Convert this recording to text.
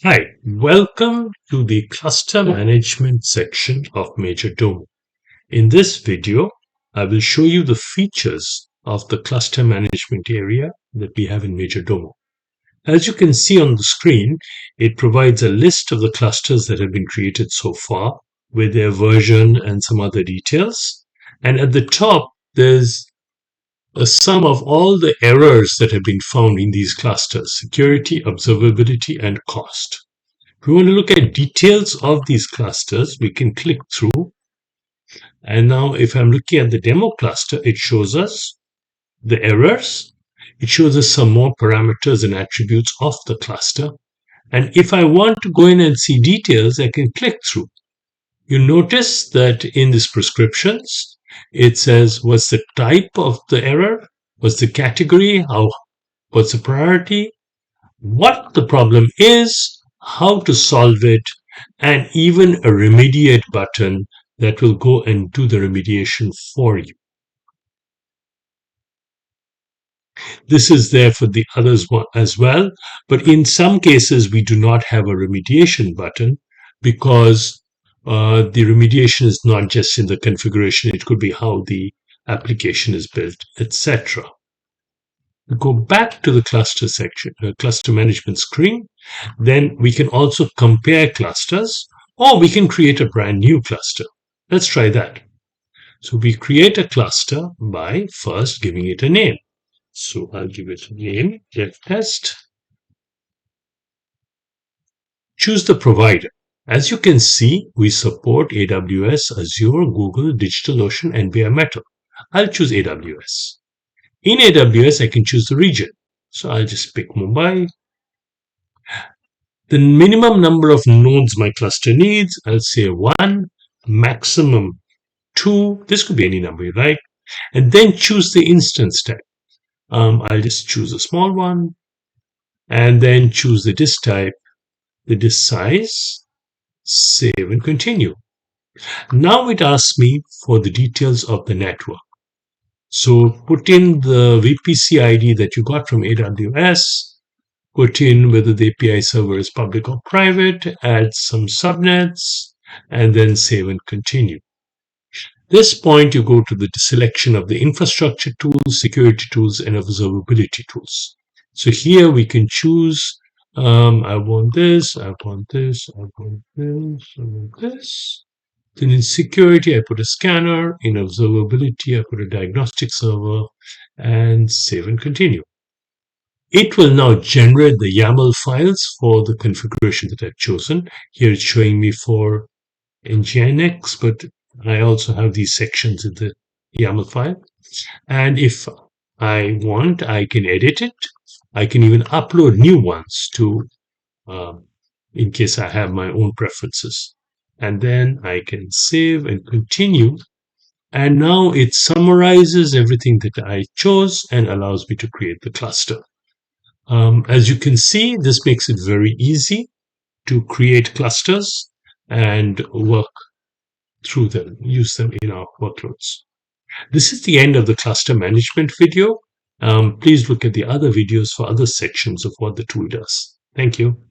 Hi, welcome to the cluster management section of MajorDomo. In this video, I will show you the features of the cluster management area that we have in MajorDomo. As you can see on the screen, it provides a list of the clusters that have been created so far with their version and some other details. And at the top, there's a sum of all the errors that have been found in these clusters: security, observability, and cost. If we want to look at details of these clusters, we can click through. And now if I'm looking at the demo cluster, it shows us the errors. It shows us some more parameters and attributes of the cluster. And if I want to go in and see details, I can click through. You notice that in these prescriptions, it says what's the type of the error, what's the category, what's the priority, what the problem is, how to solve it, and even a remediate button that will go and do the remediation for you. This is there for the others as well, but in some cases we do not have a remediation button because the remediation is not just in the configuration, it could be how the application is built, etc. Go back to the cluster section, cluster management screen. Then we can also compare clusters, or we can create a brand new cluster. Let's try that. So we create a cluster by first giving it a name. So I'll give it a name, dev test. Choose the provider. As you can see, we support AWS, Azure, Google, DigitalOcean, and bare metal. I'll choose AWS. In AWS, I can choose the region. So I'll just pick Mumbai. The minimum number of nodes my cluster needs, I'll say 1, maximum 2. This could be any number you like. And then choose the instance type. I'll just choose a small one. And then choose the disk type, the disk size, save and continue. Now it asks me for the details of the network. So put in the VPC ID that you got from AWS, put in whether the API server is public or private, add some subnets, and then save and continue. This point, you go to the selection of the infrastructure tools, security tools, and observability tools. So here we can choose, I want this, I want this, I want this, I want this. Then in security, I put a scanner. In observability, I put a diagnostic server, and save and continue. It will now generate the YAML files for the configuration that I've chosen. Here it's showing me for Nginx, but I also have these sections in the YAML file. And if I want, I can edit it. I can even upload new ones to, in case I have my own preferences. And then I can save and continue. And now it summarizes everything that I chose and allows me to create the cluster. As you can see, this makes it very easy to create clusters and work through them, use them in our workloads. This is the end of the cluster management video. Please look at the other videos for other sections of what the tool does. Thank you.